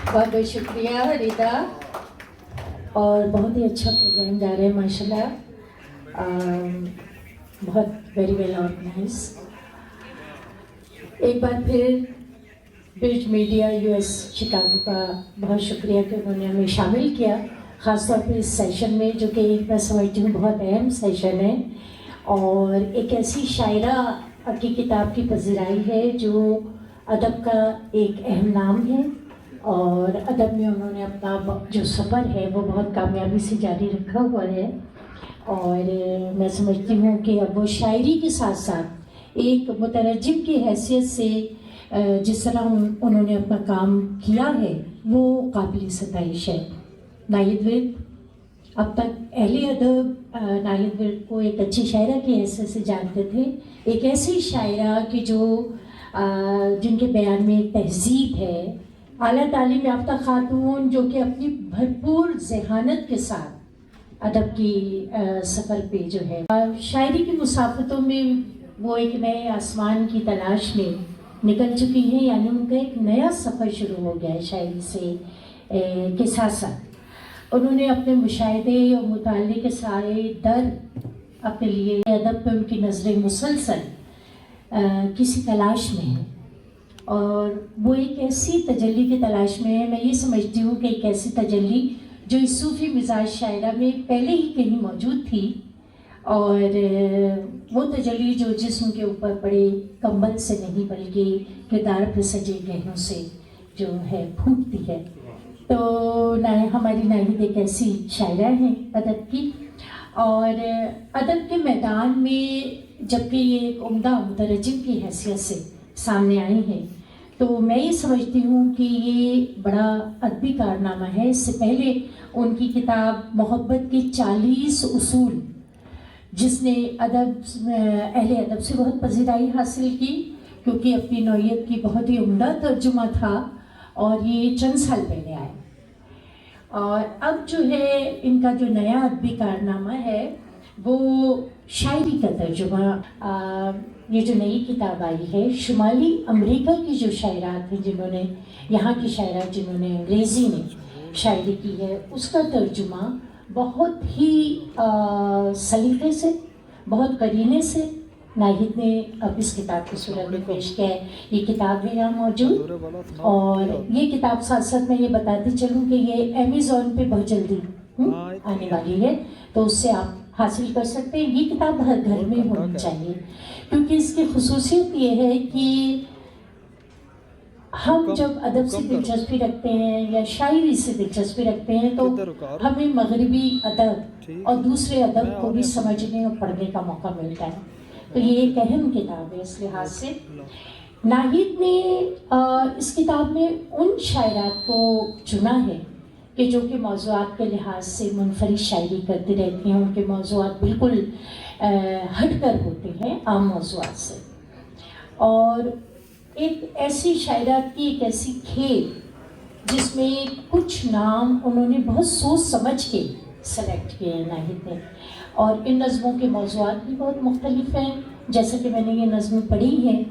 بہت بہت شکریہ ریتا، اور بہت ہی اچھا پروگرام جا رہا ہے ماشاءاللہ، بہت ویری ویل آرگنائز۔ ایک بار پھر برج میڈیا یو ایس شکاگو کا بہت شکریہ کہ انہوں نے ہمیں شامل کیا، خاص طور پہ اس سیشن میں جو کہ میں سمجھتی ہوں بہت اہم سیشن ہے، اور ایک ایسی شاعرہ کی کتاب کی پذیرائی ہے جو ادب کا ایک اہم نام ہے، اور ادب میں انہوں نے اپنا جو سفر ہے وہ بہت کامیابی سے جاری رکھا ہوا ہے، اور میں سمجھتی ہوں کہ اب وہ شاعری کے ساتھ ساتھ ایک مترجم کی حیثیت سے جس طرح انہوں نے اپنا کام کیا ہے وہ قابل ستائش ہے۔ ناہید ورد، اب تک اہل ادب ناہید ورد کو ایک اچھی شاعرہ کی حیثیت سے جانتے تھے، ایک ایسی شاعرہ کہ جن کے بیان میں ایک تہذیب ہے، اعلیٰ تعلیم یافتہ خاتون جو کہ اپنی بھرپور ذہانت کے ساتھ ادب کی سفر پہ جو ہے شاعری کی مسافتوں میں وہ ایک نئے آسمان کی تلاش میں نکل چکی ہیں، یعنی ان کا ایک نیا سفر شروع ہو گیا ہے شاعری سے کے ساتھ ساتھ انہوں نے اپنے مشاہدے اور مطالعے کے سارے در اپنے لیے ادب پہ ان کی نظریں مسلسل کسی تلاش میں ہیں، اور وہ ایک ایسی تجلی کی تلاش میں ہے۔ میں یہ سمجھتی ہوں کہ ایک ایسی تجلی جو اس صوفی مزاج شاعرہ میں پہلے ہی کہیں موجود تھی، اور وہ تجلی جو جسم کے اوپر پڑے کمبل سے نہیں بلکہ کردار پہ سجے گہنوں سے جو ہے پھوٹتی ہے۔ تو ہماری ناہید ایک ایسی شاعرہ ہیں ادب کی، اور ادب کے میدان میں جبکہ یہ ایک عمدہ مترجم کی حیثیت سے سامنے آئی ہیں، تو میں یہ سمجھتی ہوں کہ یہ بڑا ادبی کارنامہ ہے۔ اس سے پہلے ان کی کتاب محبت کے 40 اصول، جس نے اہل ادب سے بہت پذیرائی حاصل کی، کیونکہ اپنی نوعیت کی بہت ہی عمدہ ترجمہ تھا، اور یہ چند سال پہلے آئے۔ اور اب جو ہے ان کا جو نیا ادبی کارنامہ ہے وہ شاعری کا ترجمہ، یہ جو نئی کتاب آئی ہے شمالی امریکہ کی جو شاعرات ہیں جنہوں نے یہاں کی شاعرات جنہوں نے انگریزی میں شاعری کی ہے، اس کا ترجمہ بہت ہی سلیقے سے، بہت قرینے سے ناہید نے اب اس کتاب کی صورت میں پیش کیا ہے۔ یہ کتاب ہے یہاں موجود، اور یہ کتاب ساتھ ساتھ میں یہ بتاتی چلوں کہ یہ امیزون پہ بہت جلدی آنے والی ہے، تو اس سے آپ حاصل کر سکتے ہیں۔ یہ کتاب ہر گھر میں ہونی چاہیے، کیونکہ اس کی خصوصیت یہ ہے کہ ہم جب ادب سے دلچسپی رکھتے ہیں یا شاعری سے دلچسپی رکھتے ہیں تو ہمیں مغربی ادب اور دوسرے ادب کو بھی سمجھنے اور پڑھنے کا موقع ملتا ہے، تو یہ ایک اہم کتاب ہے اس لحاظ سے۔ ناہید نے اس کتاب میں ان شاعرات کو چنا ہے کہ جو کہ موضوعات کے لحاظ سے منفرد شاعری کرتی رہتی ہیں، ان کے موضوعات بالکل ہٹ کر ہوتے ہیں عام موضوعات سے، اور ایک ایسی شاعرات کی ایک ایسی کھیل جس میں کچھ نام انہوں نے بہت سوچ سمجھ کے سلیکٹ کیے ہیں ناہید نے، اور ان نظموں کے موضوعات بھی بہت مختلف ہیں، جیسے کہ میں نے یہ نظمیں پڑھی ہیں،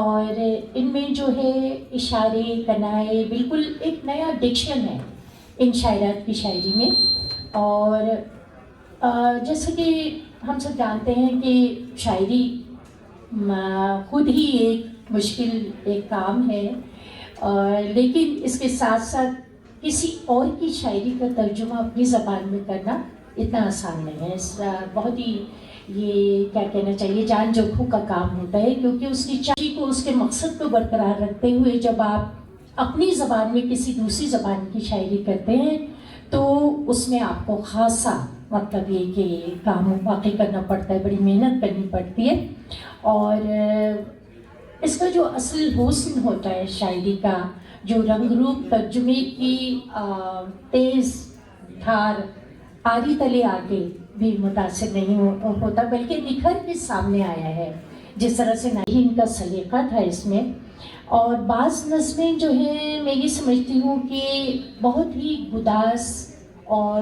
اور ان میں جو ہے اشارے، کنائے، بالکل ایک نیا ڈکشن ہے ان شاعرات کی شاعری میں۔ اور جیسے کہ ہم سب جانتے ہیں کہ شاعری خود ہی ایک مشکل ایک کام ہے، لیکن اس کے ساتھ ساتھ کسی اور کی شاعری کا ترجمہ اپنی زبان میں کرنا اتنا آسان نہیں ہے، بہت ہی یہ کیا کہنا چاہیے جان جوکھوں کا کام ہوتا ہے، کیونکہ اس کی چاچی کو اس کے مقصد کو برقرار رکھتے ہوئے جب آپ اپنی زبان میں کسی دوسری زبان کی شاعری کرتے ہیں تو اس میں آپ کو خاصا مطلب یہ کہ کام واقعی کرنا پڑتا ہے، بڑی محنت کرنی پڑتی ہے، اور اس کا جو اصل حسن ہوتا ہے شاعری کا، جو رنگ روپ ترجمے کی تیز دھار آری تلے آگے بھی متاثر نہیں ہوتا، بلکہ نکھر کے سامنے آیا ہے، جس طرح سے ناہید کا سلیقہ تھا اس میں۔ اور بعض نظمیں جو ہیں میں یہ سمجھتی ہوں کہ بہت ہی گداز اور